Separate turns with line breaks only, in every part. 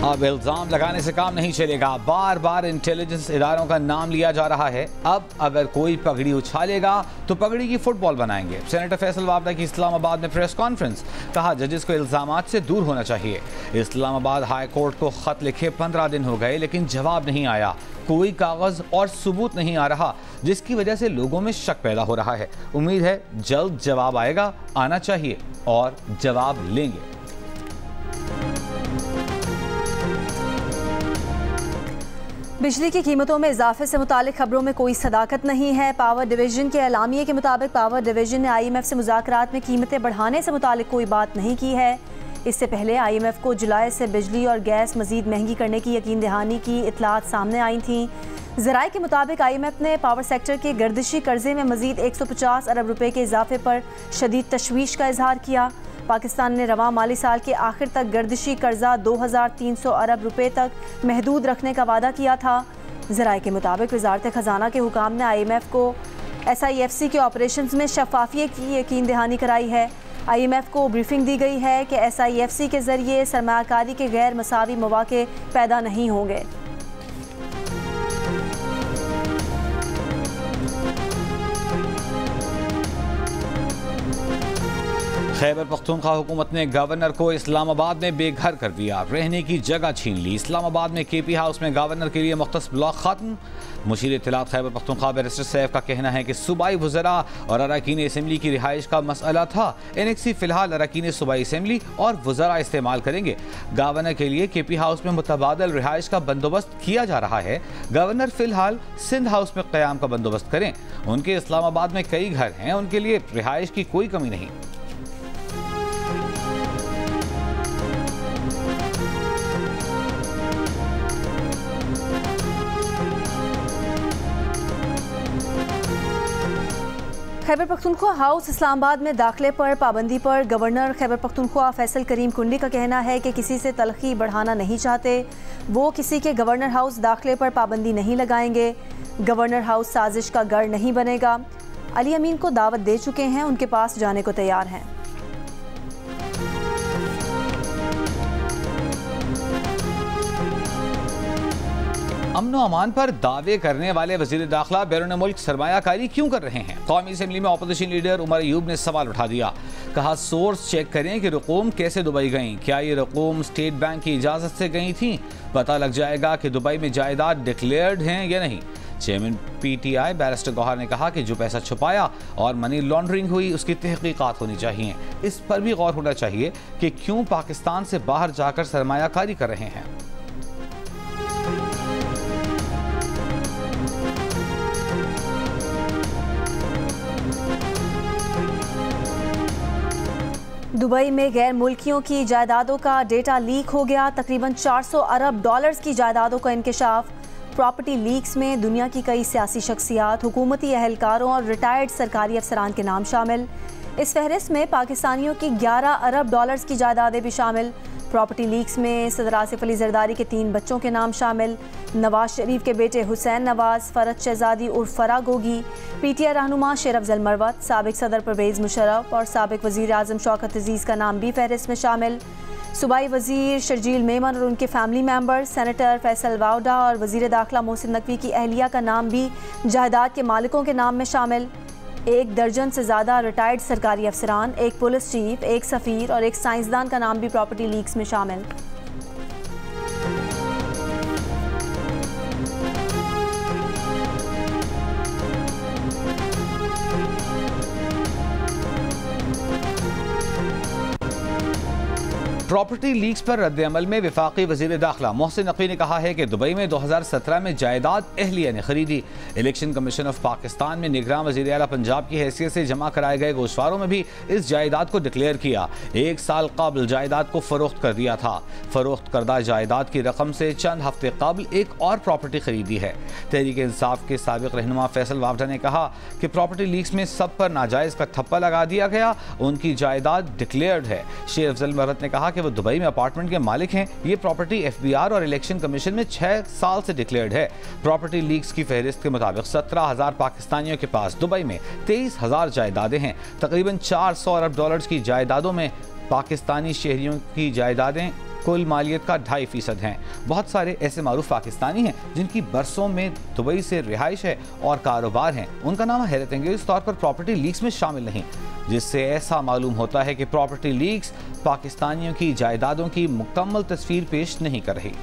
अब इल्जाम लगाने से काम नहीं चलेगा। बार बार इंटेलिजेंस इदारों का नाम लिया जा रहा है। अब अगर कोई पगड़ी उछालेगा तो पगड़ी की फुटबॉल बनाएंगे। सेनेटर फैसल वावड़ा की इस्लामाबाद में प्रेस कॉन्फ्रेंस, कहा जजेस को इल्जामात से दूर होना चाहिए। इस्लामाबाद हाई कोर्ट को खत लिखे 15 दिन हो गए लेकिन जवाब नहीं आया। कोई कागज और सबूत नहीं आ रहा, जिसकी वजह से लोगों में शक पैदा हो रहा है। उम्मीद है जल्द जवाब आएगा, आना चाहिए और जवाब लेंगे।
बिजली की कीमतों में इजाफे से मुतालिक खबरों में कोई सदाकत नहीं है। पावर डिवीजन के एलामिये के मुताबिक पावर डिवीजन ने IMF से मुज़ाकरात में कीमतें बढ़ाने से मुतालिक कोई बात नहीं की है। इससे पहले IMF को जुलाई से बिजली और गैस मजीद महंगी करने की यकीन दहानी की इतलात सामने आई थीं। ज़राए के मुताबिक IMF ने पावर सेक्टर के गर्दिशी कर्जे में मजीद 150 अरब रुपये के इजाफे पर शदीद तशवीश का इजहार किया। पाकिस्तान ने रवां माली साल के आखिर तक गर्दिशी कर्जा 2300 अरब रुपये तक महदूद रखने का वादा किया था। ज़राए के मुताबिक वज़ारत ख़जाना के हुकाम ने IMF को SIFC के ऑपरेशंस में शफाफियत की यकीन दहानी कराई है। IMF को ब्रीफिंग दी गई है कि SIFC के ज़रिए सरमायाकारी के गैर मसावी मौक़े पैदा नहीं होंगे।
खैबर पख्तूनख्वा हुकूमत ने गवर्नर को इस्लामाबाद में बेघर कर दिया, रहने की जगह छीन ली। इस्लामाबाद में KP हाउस में गवर्नर के लिए मुख्तस ब्लॉक खत्म। मुशीर इत्तलात खैबर पख्तूनख्वा बैरिस्टर सैफ का कहना है कि सूबाई वज़रा और अरकान असम्बली की रिहाइश का मसला था। NXC फिलहाल अरकान सूबाई असम्बली और वज़रा इस्तेमाल करेंगे। गवर्नर के लिए KP हाउस में मुतबादल रिहाइश का बंदोबस्त किया जा रहा है। गवर्नर फिलहाल सिंध हाउस में क़याम का बंदोबस्त करें। उनके इस्लामाबाद में कई घर हैं, उनके लिए रिहाइश की कोई कमी नहीं।
खैबर पख्तूनख्वा हाउस इस्लामाबाद में दाखिले पर पाबंदी पर गवर्नर खैबर पख्तूनख्वा फैसल करीम कुंडी का कहना है कि किसी से तलखी बढ़ाना नहीं चाहते। वो किसी के गवर्नर हाउस दाखिले पर पाबंदी नहीं लगाएंगे। गवर्नर हाउस साजिश का गढ़ नहीं बनेगा। अली अमीन को दावत दे चुके हैं, उनके पास जाने को तैयार हैं।
अमन व अमान पर दावे करने वाले वज़ीर दाखिला बैरून मुल्क सरमायाकारी क्यों कर रहे हैं? कौमी असम्बली में अपोजिशन लीडर उमर अयूब ने सवाल उठा दिया। कहा सोर्स चेक करें कि रकूम कैसे दुबई गई। क्या ये रकूम स्टेट बैंक की इजाज़त से गई थी? पता लग जाएगा कि दुबई में जायदाद डिक्लेयर्ड हैं या नहीं। चेयरमैन PTI बैरिस्टर गौहर ने कहा कि जो पैसा छुपाया और मनी लॉन्ड्रिंग हुई उसकी तहकीकात होनी चाहिए। इस पर भी गौर होना चाहिए कि क्यों पाकिस्तान से बाहर जाकर सरमायाकारी कर रहे हैं।
दुबई में गैर मुल्कियों की जायदादों का डेटा लीक हो गया। तकरीबन 400 अरब डॉलर्स की जायदादों का इंकशाफ। प्रॉपर्टी लीक्स में दुनिया की कई सियासी शख्सियात, हुकूमती अहलकारों और रिटायर्ड सरकारी अफसरान के नाम शामिल। इस फहरिस्त में पाकिस्तानियों की 11 अरब डॉलर्स की जायदादें भी शामिल। प्रॉपर्टी लीक्स में सदर आसिफ अली जरदारी के 3 बच्चों के नाम शामिल। नवाज शरीफ के बेटे हुसैन नवाज, फरत शहजादी उर्फ फरा गोगी, PTI रहनुमा शेर अफजल मरवत, साबिक सदर परवेज़ मुशर्रफ और साबिक वज़ीर आज़म शौकत अजीज़ का नाम भी फहरिस्त में शामिल। सूबाई वज़ीर शर्जील मेमन और उनके family member, senator Faisal Vawda और वज़ीर दाखिला मोहसिन नकवी की अहलिया का नाम भी जायदाद के मालिकों के नाम में शामिल। 1 दर्जन से ज़्यादा रिटायर्ड सरकारी अफसरान, 1 पुलिस चीफ, 1 सफ़ीर और 1 साइंसदान का नाम भी प्रॉपर्टी लीक्स में शामिल।
प्रॉपर्टी लीक्स पर रद्द-ए-अमल में वफाकी वज़ीर दाखिला मोहसिन नकवी ने कहा है कि दुबई में 2017 में जायदाद अहलिया ने खरीदी। इलेक्शन कमीशन ऑफ पाकिस्तान में निगरान वज़ीर आला पंजाब की हैसियत से जमा कराए गए गोशवारों में भी इस जायदाद को डिक्लेयर किया। 1 साल कबल जायदाद को फरोख्त कर दिया था। फरोख्त करदा जायदाद की रकम से चंद हफ्ते कबल एक और प्रॉपर्टी खरीदी है। तहरीक इंसाफ के साबिक रहनुमा फैसल वावड़ा ने कहा कि प्रॉपर्टी लीक्स में सब पर नाजायज़ का ठप्पा लगा दिया गया, उनकी जायदाद डिक्लेयर्ड है। शेर अफजल मरवत ने कहा कि वो दुबई में अपार्टमेंट के मालिक हैं। ये प्रॉपर्टी FBR और इलेक्शन कमीशन में 6 साल से डिक्लेयर्ड है। प्रॉपर्टी लीक्स की फहरिस्त के मुताबिक 17,000 पाकिस्तानियों के पास दुबई में 23,000 जायदादें हैं। तकरीबन 400 अरब डॉलर्स की जायदादों में पाकिस्तानी शहरियों की जायदादें कुल मालियत का 2.5% हैं। बहुत सारे ऐसे मारूफ पाकिस्तानी हैं जिनकी बरसों में दुबई से रिहाइश है और कारोबार हैं। उनका नाम हैरत अंगेज तौर पर प्रॉपर्टी लीक्स में शामिल नहीं, जिससे ऐसा मालूम होता है कि प्रॉपर्टी लीक्स पाकिस्तानियों की जायदादों की मुकम्मल तस्वीर पेश नहीं कर रही।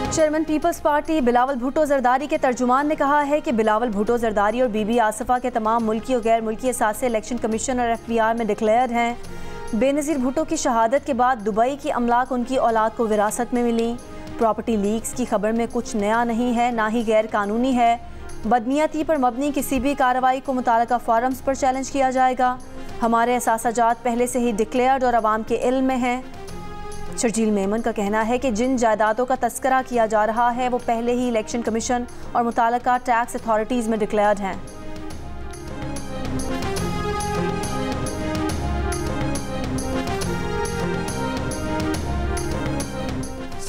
Chairman peoples party Bilawal Bhutto Zardari के तर्जुमान ने कहा है कि बिलावल भुट्टो जरदारी और बीबी आसिफा के तमाम मुल्की और गैर मुल्की असासे इलेक्शन कमीशन और FBR में डिक्लेयर हैं। बेनज़ीर भुट्टो की शहादत के बाद दुबई की अमलाक उनकी औलाद को विरासत में मिली। प्रॉपर्टी लीक्स की खबर में कुछ नया नहीं है, ना ही गैर कानूनी है। बदनीयती पर मबनी किसी भी कार्रवाई को मुताल्लिका फोरम्स पर चैलेंज किया जाएगा। हमारे असासाजात पहले से ही डिक्लेयर्ड और आवाम के इल्म में हैं। शर्जील मेमन का कहना है कि जिन जायदादों का तस्करा किया जा रहा है वो पहले ही इलेक्शन कमीशन और मुताल्लिका टैक्स अथॉरिटीज़ में डिक्लेयर्ड हैं।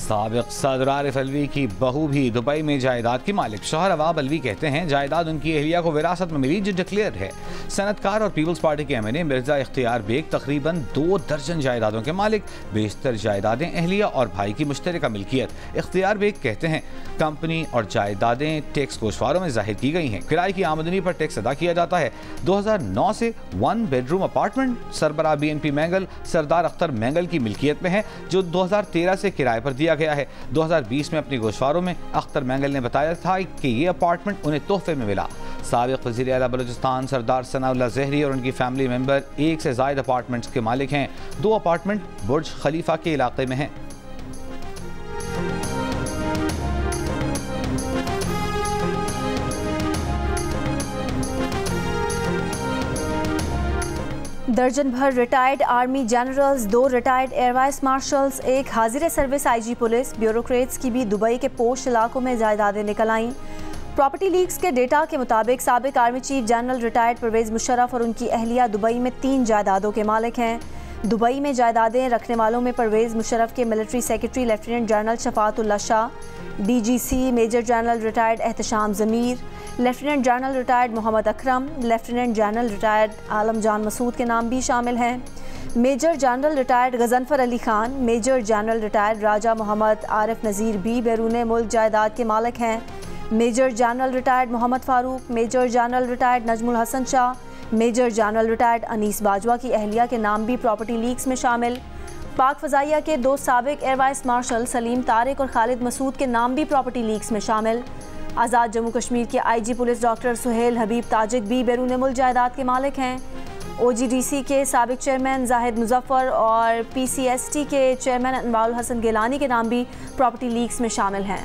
साबिक सदर आरिफ अलवी की बहू भी दुबई में जायदाद की मालिक। शौहर अवाब अलवी कहते हैं जायदाद उनकी अहलिया को विरासत में मिली जो डिक्लेयर है। सनतकार और पीपल्स पार्टी के MNA मिर्जा इख्तियार बेग तकरीबन 2 दर्जन जायदादों के मालिक। बेशतर जायदादें अहलिया और भाई की मुश्तरका मिल्कियत। इख्तियार बेग कहते हैं कंपनी और जायदादें टैक्स गोशवारों में जाहिर की गई हैं। किराए की आमदनी पर टैक्स अदा किया जाता है। 2009 से 1 बेडरूम अपार्टमेंट सरबराह BNP मैंगल सरदार अख्तर मैंगल की मिल्कियत में है जो 2013 से किराए पर दिया गया है। 2020 में अपनी गोशवारों में अख्तर मैंगल ने बताया था कि ये अपार्टमेंट उन्हें तोहफे में मिला। साबिक वज़ीर आला बलूचिस्तान सरदार सनाउल्लाह ज़हरी और उनकी फैमिली मेंबर 1 से ज़ायद अपार्टमेंट्स के मालिक हैं। 2 अपार्टमेंट बुर्ज खलीफा के इलाके में हैं।
दर्जन भर retired army generals, 2 retired air vice marshals, 1 हाजिर सर्विस IG पुलिस, ब्यूरोक्रेट्स की भी दुबई के पोश इलाकों में जायदादें निकल आईं। प्रॉपर्टी लीक्स के डेटा के मुताबिक साबिक army chief general retired Parvez Musharraf और उनकी अहलिया दुबई में 3 जायदादों के मालिक हैं। दुबई में जायदादें रखने वालों में परवेज़ मुशर्रफ के military secretary lieutenant general Shafaatullah Shah, DGC major general retired Ehtesham Zamir, lieutenant general retired Mohammad Akram, lieutenant general retired Alam Jan Masood के नाम भी शामिल हैं। Major general retired Ghazanfar Ali Khan, major general retired Raja Mohammad Arif Nazir भी बैरून मुल्क जायदाद के मालिक हैं। Major general retired Mohammad Farooq, major general retired Najmul Hasan Shah, major general retired Anis Bajwa की अहलिया के नाम भी प्रॉपर्टी लीक्स में शामिल। पाक फ़ज़ाइया के 2 साबिक air vice marshal Salim Tariq और खालिद मसूद के नाम भी प्रॉपर्टी लीक्स में शामिल। आज़ाद जम्मू कश्मीर के IG पुलिस डॉक्टर सुहेल हबीब ताजिक भी बैरून मुल्क जायदाद के मालिक हैं। OGDC के साबिक चेयरमैन जाहिद मुजफ्फर और PCST के चेयरमैन अनवारुल हसन गिलानी के नाम भी प्रॉपर्टी लीक्स में शामिल हैं।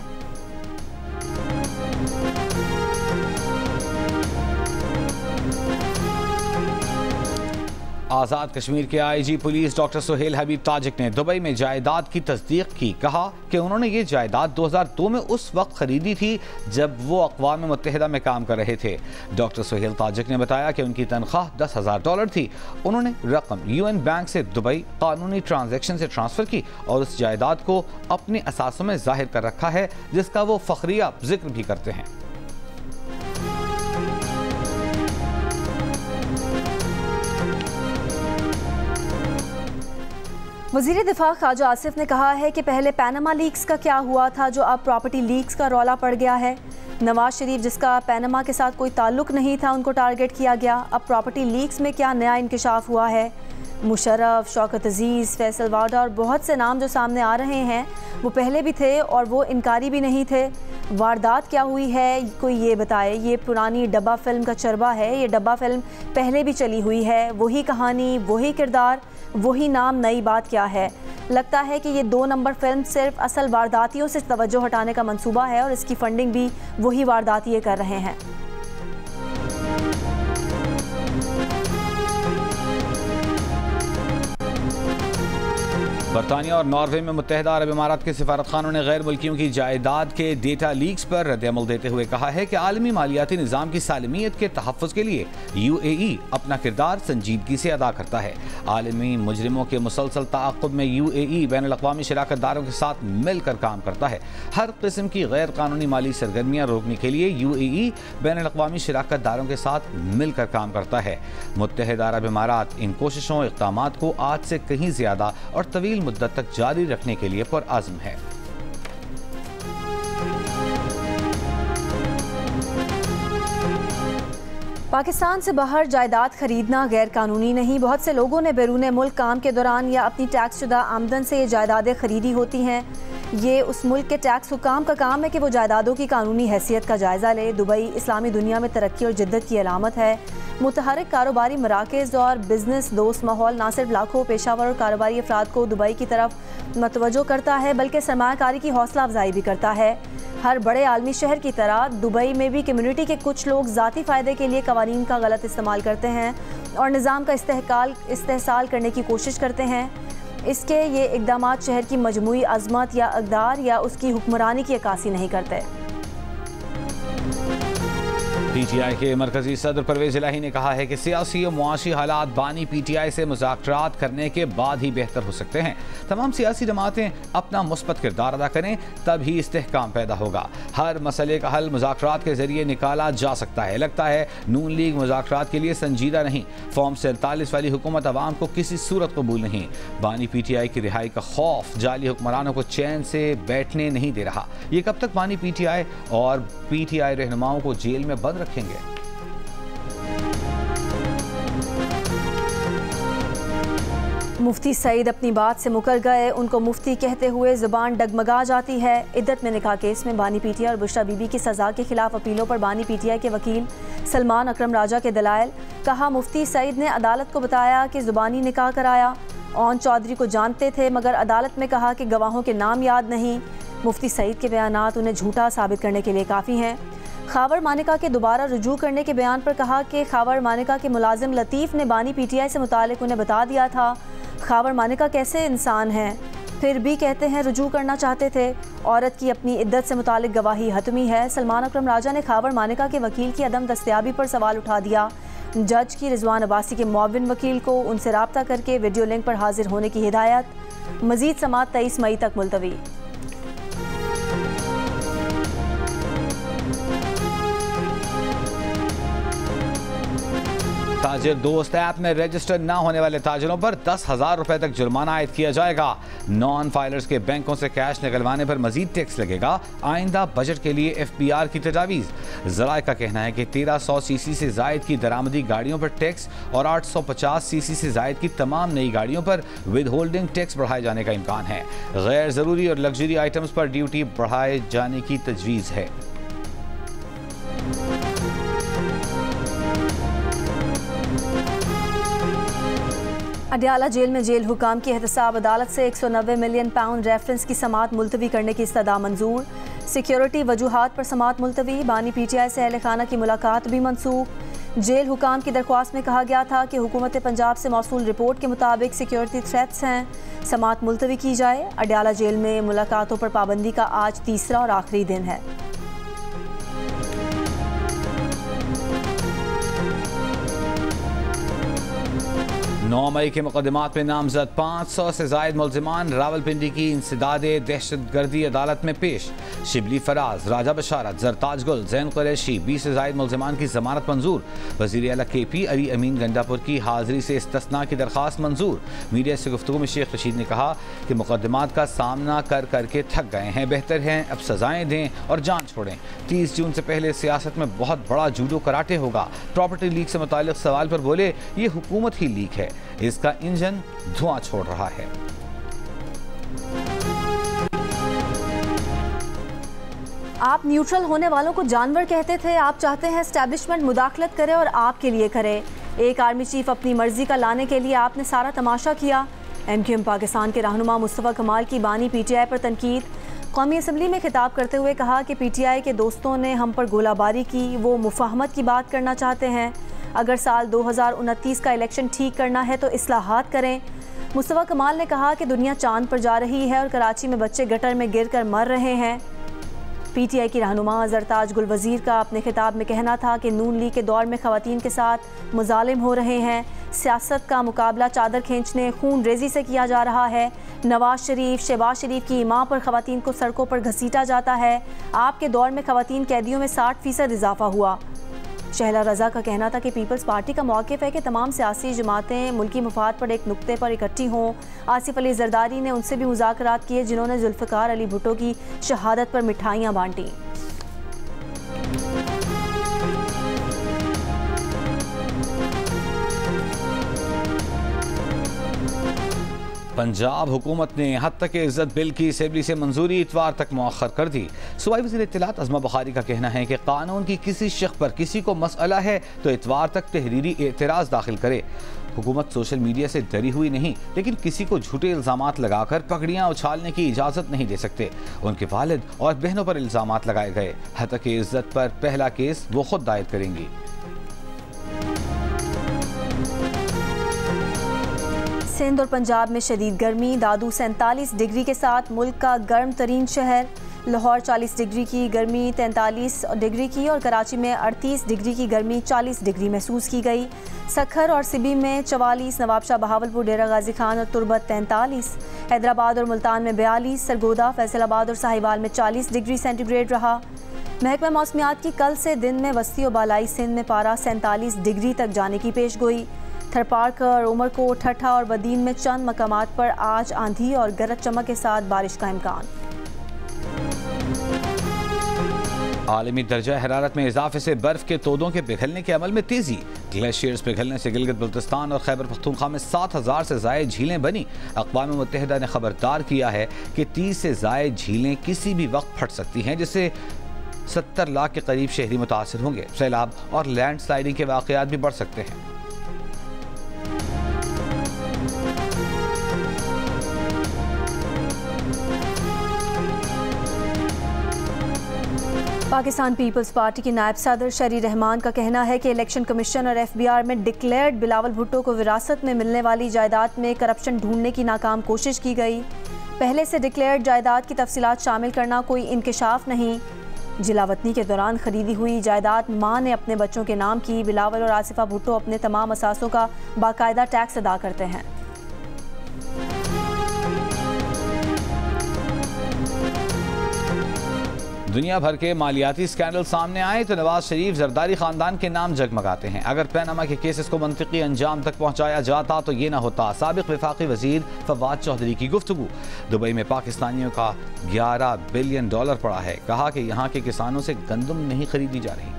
आज़ाद कश्मीर के IG पुलिस डॉक्टर सुहेल हबीब ताजिक ने दुबई में जायदाद की तस्दीक की। कहा कि उन्होंने ये जायदाद 2002 में उस वक्त खरीदी थी जब वो अक़वाम मुत्तहिदा में काम कर रहे थे। डॉक्टर सुहेल ताजिक ने बताया कि उनकी तनख्वाह $10,000 थी। उन्होंने रकम UN बैंक से दुबई कानूनी ट्रांजैक्शन से ट्रांसफ़र की और उस जायदाद को अपने असासों में जाहिर कर रखा है जिसका वो फ़ख्रिया जिक्र भी करते हैं।
वज़ीर दिफा ख्वाजा आसिफ ने कहा है कि पहले पैनामा लीक्स का क्या हुआ था जो अब प्रॉपर्टी लीक्स का रौला पड़ गया है। नवाज शरीफ जिसका पैनामा के साथ कोई ताल्लुक नहीं था उनको टारगेट किया गया। अब प्रॉपर्टी लीक्स में क्या नया इंकशाफ हुआ है। मुशर्रफ, शौकत अजीज़, फैसल वाडा और बहुत से नाम जो सामने आ रहे हैं वो पहले भी थे और वो इनकारी भी नहीं थे। वारदात क्या हुई है कोई ये बताए। ये पुरानी डब्बा फिल्म का चरबा है। ये डब्बा फिल्म पहले भी चली हुई है। वही कहानी, वही किरदार, वही नाम, नई बात क्या है। लगता है कि ये 2 नंबर फिल्म सिर्फ असल वारदातियों से तवज्जो हटाने का मंसूबा है और इसकी फंडिंग भी वही वारदातिये कर रहे हैं।
बरतानिया और नॉर्वे में मुत्तहिदा अरब इमारात के सिफारतखानों ने गैर मुल्कियों की जायदाद के डेटा लीक्स पर रद्द-ए-अमल देते हुए कहा है कि आलमी मालियाती निज़ाम की सालमियत के तहफ़्फ़ुज़ के लिए UAE अपना किरदार संजीदगी से अदा करता है। आलमी मुजरिमों के मुसलसल ताक़ुब में UAE बैनुल-अक़वामी शराकतदारों के साथ मिलकर काम करता है। हर किस्म की गैर कानूनी माली सरगर्मियाँ रोकने के लिए UAE बैनुल-अक़वामी शराकतदारों के साथ मिलकर काम करता है। मुत्तहिदा अरब इमारात इन कोशिशों इक़दामात को आज से कहीं ज़्यादा और तवील मुद्दत तक जारी रखने के लिए पुरअज़्म है।
पाकिस्तान से बाहर जायदाद खरीदना गैर कानूनी नहीं। बहुत से लोगों ने बैरून मुल्क काम के दौरान या अपनी टैक्स शुदा आमदन से ये जायदादें खरीदी होती हैं। ये उस मुल्क के टैक्स हुकाम का काम है कि वो जायदादों की कानूनी हैसियत का जायज़ा ले। दुबई इस्लामी दुनिया में तरक्की और जिद्दत की अलामत है। मुतहरिक कारोबारी मराकज़ और बिजनेस दोस्त माहौल न सिर्फ लाखों पेशावर और कारोबारी अफराद को दुबई की तरफ मतवज्जो करता है बल्कि सरमायाकारी की हौसला अफजाई भी करता है। हर बड़े आलमी शहर की तरह दुबई में भी कम्युनिटी के कुछ लोग ज़ाती फ़ायदे के लिए कवानीन का गलत इस्तेमाल करते हैं और निज़ाम का इस्तेहसाल करने की कोशिश करते हैं। इसके ये इक़दामात शहर की मजमूई अज़मत या इक़दार या उसकी हुक्मरानी की अक्कासी नहीं करते।
PTI के मरकजी सदर परवेज इलाही ने कहा है कि सियासी और मुआशी हालात बानी PTI से मुज़ाकरात करने के बाद ही बेहतर हो सकते हैं। तमाम सियासी जमातें अपना मुस्बत किरदार अदा करें तभी इस्तेहकाम पैदा होगा। हर मसले का हल मुज़ाकरात के जरिए निकाला जा सकता है। लगता है नून लीग मुज़ाकरात के लिए संजीदा नहीं। फॉर्म 47 वाली हुकूमत अवाम को किसी सूरत कबूल नहीं। बानी PTI की रिहाई का खौफ जाली हुक्मरानों को चैन से बैठने नहीं दे रहा। ये कब तक बानी PTI और PTI रहनुमाओं को जेल में बंद रखेंगे?
मुफ्ती सईद अपनी बात से मुकर गए। उनको मुफ्ती कहते हुए ज़ुबान डगमगा जाती है। इद्दत में निकाह केस में बानी PTI और बुशरा बीबी की सज़ा के खिलाफ अपीलों पर बानी PTI के वकील सलमान अकरम राजा के दलाइल। कहा, मुफ्ती सईद ने अदालत को बताया कि ज़ुबानी निकाह कराया। ओन चौधरी को जानते थे मगर अदालत में कहा कि गवाहों के नाम याद नहीं। मुफ्ती सईद के बयानात उन्हें झूठा साबित करने के लिए काफ़ी हैं। खावर मानिका के दोबारा रुजू करने के बयान पर कहा कि खावर मानिका के मुलाजिम लतीफ़ ने बानी PTI से मुतालिक उन्हें बता दिया था। खावर मानिका कैसे इंसान हैं, फिर भी कहते हैं रुजू करना चाहते थे। औरत की अपनी इद्दत से मुतालिक गवाही हतमी है। सलमान अकरम राजा ने खावर मानिका के वकील की अदम दस्तयाबी पर सवाल उठा दिया। जज की रिजवान अब्बासी के मुआविन वकील को उनसे रब्ता करके वीडियो लिंक पर हाजिर होने की हिदायत। मजीद समाअत 23 मई तक मुलतवी।
ताजिर दोस्त ऐप में रजिस्टर न होने वाले ताजिरों पर 10,000 रुपए तक जुर्माना आयद किया जाएगा। नॉन फाइलर्स के बैंकों से कैश निकलवाने पर मजीद टैक्स लगेगा। आइंदा बजट के लिए FBR की तजावीज़। ज़राए का कहना है कि 1300 सीसी से जायद की दरामदी गाड़ियों पर टैक्स और 850 सीसी से जायद की तमाम नई गाड़ियों पर विद होल्डिंग टैक्स बढ़ाए जाने का इम्कान है। गैर ज़रूरी और लग्जरी आइटम्स पर ड्यूटी बढ़ाए जाने की तजवीज़ है।
अडयाला जेल में जेल हुकाम की एहतसाब अदालत से 190 मिलियन पाउंड रेफरेंस की समाअत मुलतवी करने की इस्तदा मंजूर। सिक्योरिटी वजूहात पर समाअत मुलतवी। बानी PTI से अहले खाना की मुलाकात भी मनसूख। जेल हुकाम की दरख्वास्त में कहा गया था कि हुकूमत पंजाब से मौसूल रिपोर्ट के मुताबिक सिक्योरिटी थ्रेट्स हैं, समाअत मुलतवी की जाए। अडयाला जेल में मुलाकातों पर पाबंदी का आज तीसरा और आखिरी दिन है।
9 मई के मुकदमात में नामजद 500 से जायद मुल्जिमान रावलपिंडी की इंसदादे दहशतगर्दी अदालत में पेश। शिबली फराज, राजा बशारत, जरताज गुल, जैन कुरैशी 20 से जायद मुल्जिमान की जमानत मंजूर। वज़ीर आला KP अली अमीन गंडापुर की हाजिरी से इस्तिस्ना की दरख्वास्त मंजूर। मीडिया से गुफ्तगू में शेख रशीद ने कहा कि मुकदमात का सामना कर करके थक गए हैं, बेहतर है अब सजाएं दें और जान छोड़ें। 30 जून से पहले सियासत में बहुत बड़ा जूडो कराटे होगा। प्रॉपर्टी लीक से मुताल्लिक सवाल पर बोले, ये हुकूमत ही लीक है, इसका इंजन धुआं छोड़ रहा है।
आप न्यूट्रल होने वालों को जानवर कहते थे। आप चाहते हैं एस्टैब्लिशमेंट मुदाखलत करे और आपके लिए करे। एक आर्मी चीफ अपनी मर्जी का लाने के लिए आपने सारा तमाशा किया। MQM पाकिस्तान के रहनुमा मुस्तफ़ा कमाल की बानी PTI पर तनकीद। कौमी असम्बली में खिताब करते हुए कहा कि PTI के दोस्तों ने हम पर गोलाबारी की, वो मुफाहमत की बात करना चाहते हैं। अगर साल 2029 का इलेक्शन ठीक करना है तो इस्लाहात करें। मुस्तफा कमाल ने कहा कि दुनिया चांद पर जा रही है और कराची में बच्चे गटर में गिरकर मर रहे हैं। पीटीआई की रहनुमा जरताज गुल वजीर का अपने खिताब में कहना था कि नून लीग के दौर में खवातीन के साथ मुजालिम हो रहे हैं। सियासत का मुकाबला चादर खींचने, खून रेजी से किया जा रहा है। नवाज शरीफ, शहबाज शरीफ की इमाम पर खवातीन को सड़कों पर घसीटा जाता है। आपके दौर में खवातीन कैदियों में 60% इजाफा हुआ। शहला रजा का कहना था कि पीपल्स पार्टी का मौक़िफ़ है कि तमाम सियासी जमातें मुल्की मफाद पर एक नुक्ते पर इकट्ठी हों। आसिफ अली जरदारी ने उनसे भी मुज़ाकरात किए जिन्होंने जुल्फ़िकार अली भुट्टो की शहादत पर मिठाइयाँ बांटी।
पंजाब हुकूमत ने हद तक इज्जत बिल की असेंबली से मंजूरी इतवार तक मौखर कर दी। सूबाई वज़ीर इत्तलात अज़मा बुखारी का कहना है कि कानून की किसी शख्स पर किसी को मसला है तो इतवार तक तहरीरी एतराज़ दाखिल करे। हुकूमत सोशल मीडिया से डरी हुई नहीं, लेकिन किसी को झूठे इल्ज़ामात लगाकर पगड़ियाँ उछालने की इजाज़त नहीं दे सकते। उनके वालिद और बहनों पर इल्ज़ामात लगाए गए। हद तक इज्जत पर पहला केस वो खुद दायर करेंगी।
सिंध और पंजाब में शदीद गर्मी। दादू 47 डिग्री के साथ मुल्क का गर्म तरीन शहर। लाहौर 40 डिग्री की गर्मी 43 डिग्री की और कराची में 38 डिग्री की गर्मी 40 डिग्री महसूस की गई। सखर और सिबी में 44, नवाबशाह, बहावलपुर, डेरा गाजी खान और तुरबत 43, हैदराबाद और मुल्तान में 42, सरगोदा, फैसलाबाद और साहिवाल में 40 डिग्री सेंटीग्रेड रहा। महकमा मौसमियात की कल से दिन में वस्ती और बालाई सिंध में पारा 47 डिग्री तक जाने की पेशगोई। थरपारकर, उमरकोट, ठट्ठा और बदीन में चंद मकामात पर आज आंधी और गरज चमक के साथ बारिश का इम्कान।
आलमी दर्जा हरारत में इजाफे से बर्फ के तोदों के पिघलने के अमल में तेजी। ग्लेशियर्स पिघलने से गिलगित बल्तिस्तान और खैबर पख्तूनख्वा में 7000 से ज़ायद झीलें बनी। अक़वाम मुत्तहिदा ने खबरदार किया है कि 30 से ज़ायद झीलें किसी भी वक्त फट सकती हैं, जिससे 70 लाख के करीब शहरी मुतासिर होंगे। सैलाब और लैंड स्लाइडिंग के वाक़यात भी बढ़ सकते हैं।
पाकिस्तान पीपल्स पार्टी की नायब सदर शरी रहमान का कहना है कि इलेक्शन कमीशन और FBR में डिक्लेयर्ड बिलावल भुट्टो को विरासत में मिलने वाली जायदाद में करप्शन ढूंढने की नाकाम कोशिश की गई। पहले से डिक्लेयर्ड जायदाद की तफसीलात शामिल करना कोई इंकशाफ नहीं। जिलावतनी के दौरान खरीदी हुई जायदाद मां ने अपने बच्चों के नाम की। बिलावल और आसिफा भुट्टो अपने तमाम असासों का बाकायदा टैक्स अदा करते हैं।
दुनिया भर के मालियाती स्कैंडल सामने आए तो नवाज शरीफ जरदारी खानदान के नाम जगमगाते हैं। अगर पैनामा के केसेस को मंतिकी अंजाम तक पहुंचाया जाता तो ये ना होता। साबिक वफाकी वजीर फवाद चौधरी की गुफ्तगू। दुबई में पाकिस्तानियों का $11 बिलियन पड़ा है। कहा कि यहाँ के किसानों से गंदम नहीं खरीदी जा रही।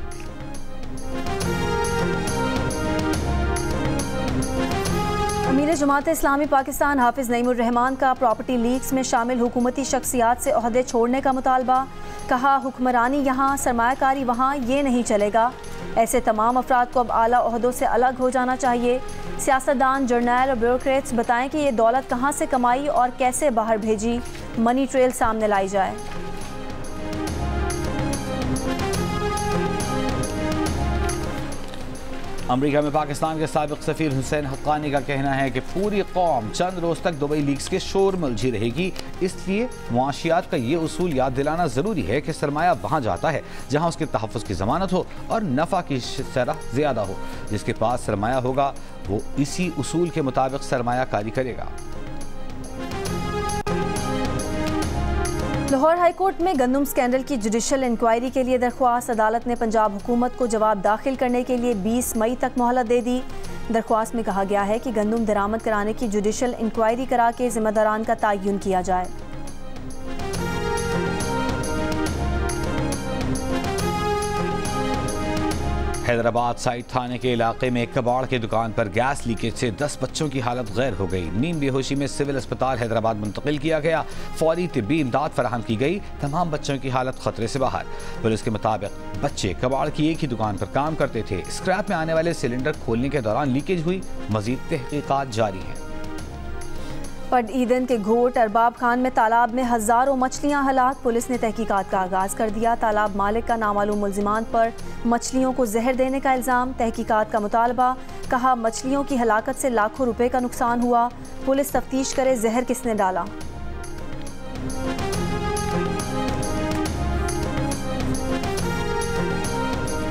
अमीर जमात इस्लामी पाकिस्तान हाफिज नईमुर रहमान का प्रॉपर्टी लीक्स में शामिल हुकूमती शख्सियात से ओहदे छोड़ने का मुतालबा। कहा, हुक्मरानी यहाँ, सरमायाकारी वहाँ, ये नहीं चलेगा। ऐसे तमाम अफराद को अब आला ओहदों से अलग हो जाना चाहिए। सियासतदान, जर्नैल और ब्यूरोक्रेट्स बताएं कि ये दौलत कहाँ से कमाई और कैसे बाहर भेजी। मनी ट्रेल सामने लाई जाए।
अमेरिका में पाकिस्तान के साबिक सफीर हुसैन हक्कानी का कहना है कि पूरी कौम चंद रोज तक दुबई लीक्स के शोर में उलझी रहेगी। इसलिए मुआशियात का ये उसूल याद दिलाना ज़रूरी है कि सरमाया वहाँ जाता है जहाँ उसके तहफ़्फ़ुज़ की ज़मानत हो और नफ़ा की शरह ज़्यादा हो। जिसके पास सरमाया होगा वो इसी उसूल के मुताबिक सरमाया कारी करेगा।
लाहौर हाई कोर्ट में गंदम स्कैंडल की जुडिशल इंक्वायरी के लिए दरख्वास्त। अदालत ने पंजाब हुकूमत को जवाब दाखिल करने के लिए 20 मई तक मोहलत दे दी। दरख्वास्त में कहा गया है कि गंदम दरामद कराने की जुडिशल इंक्वायरी करा के जिम्मेदारान का तयन किया जाए।
हैदराबाद साइड थाने के इलाके में एक कबाड़ की दुकान पर गैस लीकेज से 10 बच्चों की हालत गैर हो गई। नीम बेहोशी में सिविल अस्पताल हैदराबाद मुंतकिल किया गया। फौरी तिब्बी इमदाद फराहम की गई। तमाम बच्चों की हालत खतरे से बाहर। पुलिस के मुताबिक बच्चे कबाड़ की एक ही दुकान पर काम करते थे। स्क्रैप में आने वाले सिलेंडर खोलने के दौरान लीकेज हुई। मजीद तहकीकात जारी है।
पड ईदन के घोट अरबाब खान में तालाब में हजारों मछलियां हलाक। पुलिस ने तहकीकात का आगाज कर दिया। तालाब मालिक का नामालूम मुल्जिमान पर मछलियों को जहर देने का इल्जाम। तहकीकात का मुतालबा। कहा मछलियों की हलाकत से लाखों रुपए का नुकसान हुआ। पुलिस तफ्तीश करे जहर किसने डाला।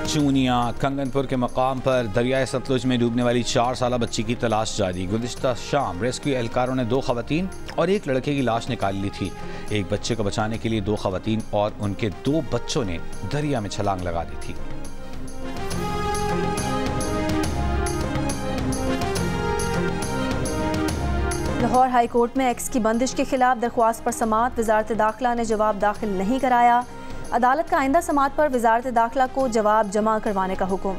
चूनिया कंगनपुर के मकाम पर दरियाए सतलुज में डूबने वाली 4 साला बच्ची की तलाश जारी। गुज़िश्ता शाम रेस्क्यू एहलकारों ने 2 खवातीन और एक लड़के की लाश निकाल ली थी। एक बच्चे को बचाने के लिए 2 खवातीन और उनके 2 बच्चों ने दरिया में छलांग लगा दी थी।
लाहौर हाई कोर्ट में एक्स की बंदिश के खिलाफ दरख्वास्त पर समाअत। वजारत दाखिला ने जवाब दाखिल नहीं कराया। अदालत का आइंदा समाअत पर वजारत दाखिला को जवाब जमा करवाने का हुक्म।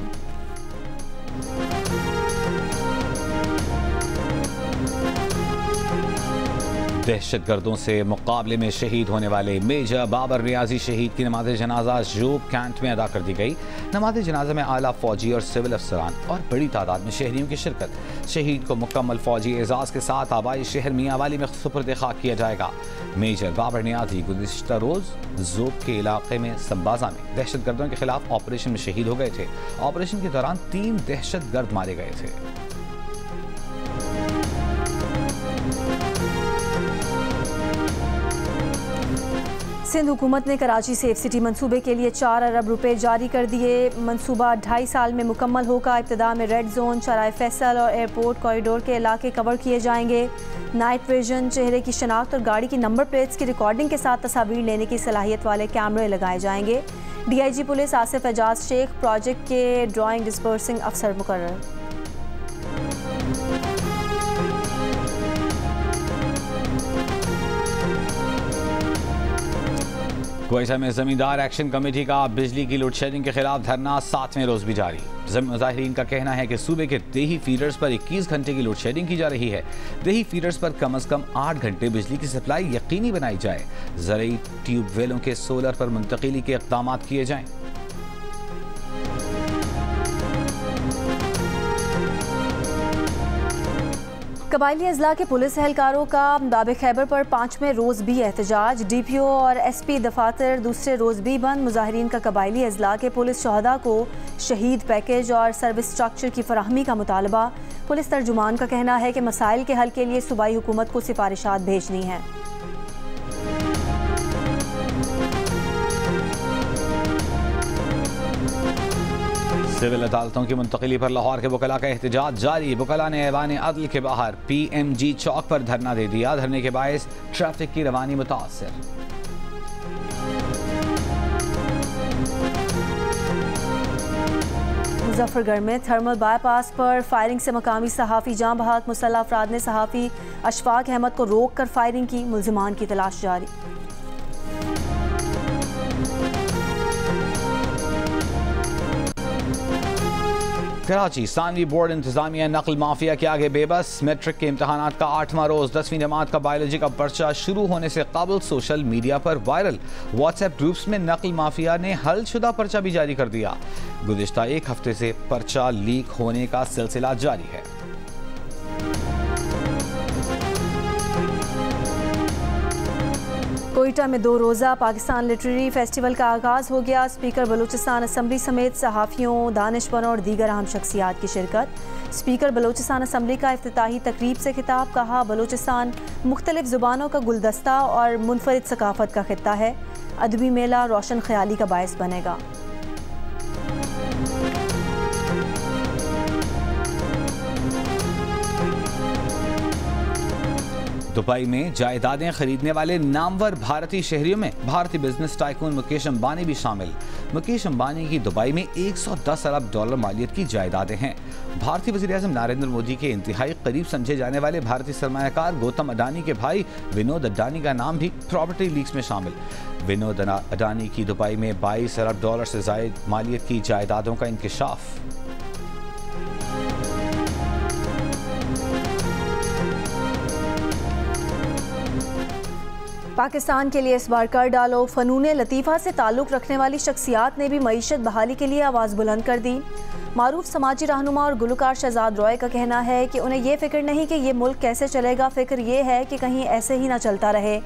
दहशतगर्दों से मुकाबले में शहीद होने वाले मेजर बाबर रियाजी शहीद की नमाज जनाजा जोब कैंट में अदा कर दी गई। नमाज जनाजा में आला फौजी और सिविल अफसरान और बड़ी तादाद में शहरियों की शिरकत। शहीद को मुकम्मल फौजी एजाज के साथ आबाई शहर मियांवाली में सुपुर्द खाक किया जाएगा। मेजर बाबर नियाजी गुज़िश्ता रोज जोब के इलाके में संबाजा में दहशतगर्दों के खिलाफ ऑपरेशन में शहीद हो गए थे। ऑपरेशन के दौरान 3 दहशतगर्द मारे गए थे।
सिंध हुकूमत ने कराची सेफ सिटी मंसूबे के लिए 4 अरब रुपए जारी कर दिए। मंसूबा 2.5 साल में मुकम्मल होगा। इब्तिदा में रेड जोन, शराय फैसल और एयरपोर्ट कॉरिडोर के इलाके कवर किए जाएंगे। नाइट विजन, चेहरे की शनाख्त और गाड़ी की नंबर प्लेट्स की रिकॉर्डिंग के साथ तस्वीर लेने की सलाहियत वाले कैमरे लगाए जाएंगे। DIG police Asif Ejaz Sheikh project के ड्राइंग डिस्पर्सिंग अफसर मुकर्रर।
क्वेटा में जमींदार एक्शन कमेटी का बिजली की लोड शेडिंग के खिलाफ धरना 7वें रोज भी जारी। मुजाहिरीन का कहना है कि सूबे के देही फीडर्स पर 21 घंटे की लोड शेडिंग की जा रही है। देही फीडर्स पर कम से कम 8 घंटे बिजली की सप्लाई यकीनी बनाई जाए। ज़रूरी ट्यूबवेलों के सोलर पर मुंतकिली के इक़दाम किए जाएं।
कबायली अजला के पुलिस एहलकारों का बाब खैबर पर 5वें रोज़ भी एहतजाज। DPO और SP दफातर दूसरे रोज़ भी बंद। मुजाहिरीन का कबायली अजला के पुलिस शहदा को शहीद पैकेज और सर्विस स्ट्रक्चर की फराहमी का मुतालबा। पुलिस तर्जुमान का कहना है कि मसाइल के हल के लिए सूबाई हुकूमत को सिफारिशात भेजनी है।
सिविल अदालतों की मुंतकिली पर लाहौर के वकला का एहतजाज जारी। वकला ने ऐवान अदल के बाहर PMG चौक पर धरना दे दिया। धरने के बायस ट्रैफिक की रवानी मुतासर।
मुजफ्फरगढ़ में थर्मल बाईपास पर फायरिंग से मकामी सहाफ़ी जाँ बहक। मुसल्लह अफराद ने सहाफ़ी अशफाक अहमद को रोक कर फायरिंग की। मुल्जिमान की तलाश जारी।
कराची सानवी बोर्ड इंतजामिया नकल माफिया के आगे बेबस। मैट्रिक के इम्तहानात का 8वां रोज 10वीं जमात का बायोलॉजी का पर्चा शुरू होने से कबल सोशल मीडिया पर वायरल। व्हाट्सएप ग्रुप्स में नकल माफिया ने हलशुदा पर्चा भी जारी कर दिया। गुज़िश्ता 1 हफ्ते से पर्चा लीक होने का सिलसिला जारी है।
कोयटा में 2 रोज़ा पाकिस्तान लिटरेरी फेस्टिवल का आगाज़ हो गया। स्पीकर बलूचिस्तान असम्बली समेत सहाफ़ियों, दानिशवरों और दीगर अहम शख्सियात की शिरकत। स्पीकर बलूचिस्तान असम्बली का इफ्तिताही तकरीब से खिताब। कहा बलूचिस्तान मुख्तलिफ ज़ुबानों का गुलदस्ता और मुनफरिद सकाफ़त का खित्ता है। अदबी मेला रोशन ख्याली का बायस बनेगा।
दुबई में जायदादें खरीदने वाले नामवर भारतीय शहरियों में भारतीय बिजनेस टाइकून मुकेश अंबानी भी शामिल। मुकेश अंबानी की दुबई में 110 अरब डॉलर मालियत की जायदादें हैं। भारतीय वज़ीर-ए-आज़म नरेंद्र मोदी के इंतहाई करीब समझे जाने वाले भारतीय सरमायाकार गौतम अडानी के भाई विनोद अडानी का नाम भी प्रॉपर्टी लीक्स में शामिल। विनोद अडानी की दुबई में 22 अरब डॉलर से ज़ायद मालियत की जायदादों का इंकशाफ।
पाकिस्तान के लिए इस बार कर डालो। फ़नून लतीफ़ा से ताल्लुक़ रखने वाली शख्सियात ने भी मईशत बहाली के लिए आवाज़ बुलंद कर दी। मारूफ समाजी रहनुमा और गुलकार शहजाद रॉय का कहना है कि उन्हें ये फ़िक्र नहीं कि ये मुल्क कैसे चलेगा, फ़िक्र ये है कि कहीं ऐसे ही ना चलता रहे।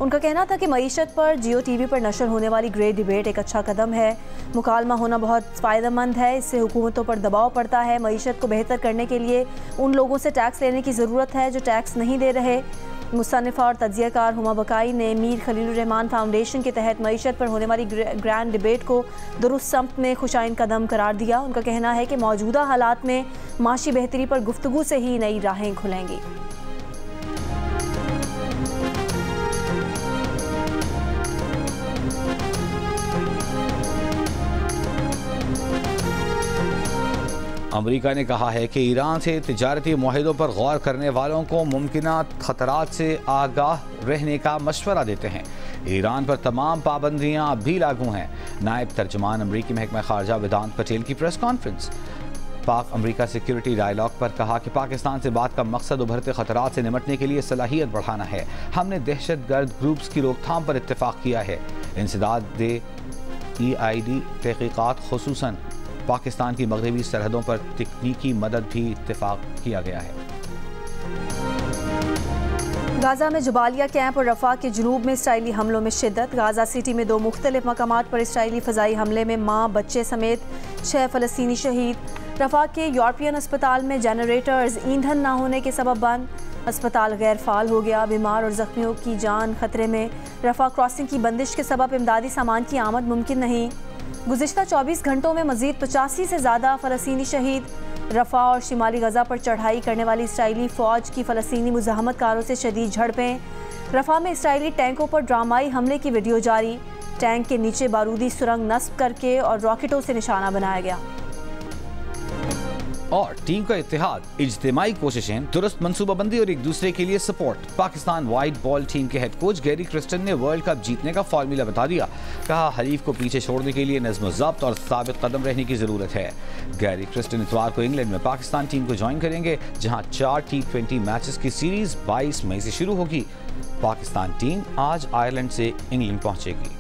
उनका कहना था कि मईशत पर जियो टीवी पर नशर होने वाली ग्रेट डिबेट एक अच्छा कदम है। मुकालमा होना बहुत फ़ायदेमंद है, इससे हुकूमतों पर दबाव पड़ता है। मईशत को बेहतर करने के लिए उन लोगों से टैक्स लेने की ज़रूरत है जो टैक्स नहीं दे रहे। मुसन्निफ़ा और तज्ज़ियाकार हुमा बकाई ने मीर खलीलुर रहमान फाउंडेशन के तहत मईशत पर होने वाली ग्रैंड डिबेट को दुरुस्त समत में खुशाइन कदम करार दिया। उनका कहना है कि मौजूदा हालात में माशी बेहतरी पर गुफ्तगू से ही नई राहें खुलेंगी।
अमेरिका ने कहा है कि ईरान से तिजारती मुआहिदों पर गौर करने वालों को मुमकिना खतरात से आगाह रहने का मशवरा देते हैं। ईरान पर तमाम पाबंदियां अब भी लागू हैं। नायब तर्जुमान अमरीकी महकमा खारजा वेदांत पटेल की प्रेस कॉन्फ्रेंस। पाक अमरीका सिक्योरिटी डायलॉग पर कहा कि पाकिस्तान से बात का मकसद उभरते खतरात से निपटने के लिए सलाहियत बढ़ाना है। हमने दहशतगर्द ग्रुप्स की रोकथाम पर इत्तेफाक किया है। इंसदाद EID तहकीकात खुसूसन पाकिस्तान की मगरबी सरहदों पर तकनीकी मदद भी इत्तेफाक किया गया है।
गाजा में जबालिया कैंप और रफा के जुनूब में इसराइली हमलों में शिद्दत। गाजा सिटी में 2 मुख्तलिफ मकामात पर इसराइली फ़ज़ाई हमले में माँ बच्चे समेत 6 फ़लस्तीनी शहीद। रफा के यूरोपियन अस्पताल में जनरेटर्स ईंधन ना होने के सबब बंद। अस्पताल गैर फाल हो गया। बीमार और ज़ख्मियों की जान खतरे में। रफा क्रॉसिंग की बंदिश के सबब इमदादी सामान की आमद मुमकिन नहीं। गुज़िश्ता 24 घंटों में मज़ीद 85 से ज़्यादा फ़लस्तीनी शहीद। रफ़ा और शिमाली गज़ा पर चढ़ाई करने वाली इसराइली फ़ौज की फ़लस्तीनी मुज़ाहमतकारों से शदीद झड़पें। रफ़ा में इसराइली टैंकों पर ड्रामाई हमले की वीडियो जारी। टैंक के नीचे बारूदी सुरंग नस्ब करके और रॉकेटों से निशाना बनाया गया।
और टीम का इत्तेहाद, इज्तिमाई कोशिशें, दुरुस्त मनसूबाबंदी और एक दूसरे के लिए support. Pakistan white ball team के हेड कोच गैरी क्रिस्टन ने वर्ल्ड कप जीतने का फॉर्मूला बता दिया। कहा हरीफ को पीछे छोड़ने के लिए नज़्म ज़ब्त और साबित कदम रहने की ज़रूरत है। गैरी क्रिस्टन इतवार को इंग्लैंड में पाकिस्तान टीम को ज्वाइन करेंगे, जहां 4 T20 मैचेस की सीरीज 22 मई से शुरू होगी। पाकिस्तान टीम आज आयरलैंड से इंग्लैंड पहुंचेगी।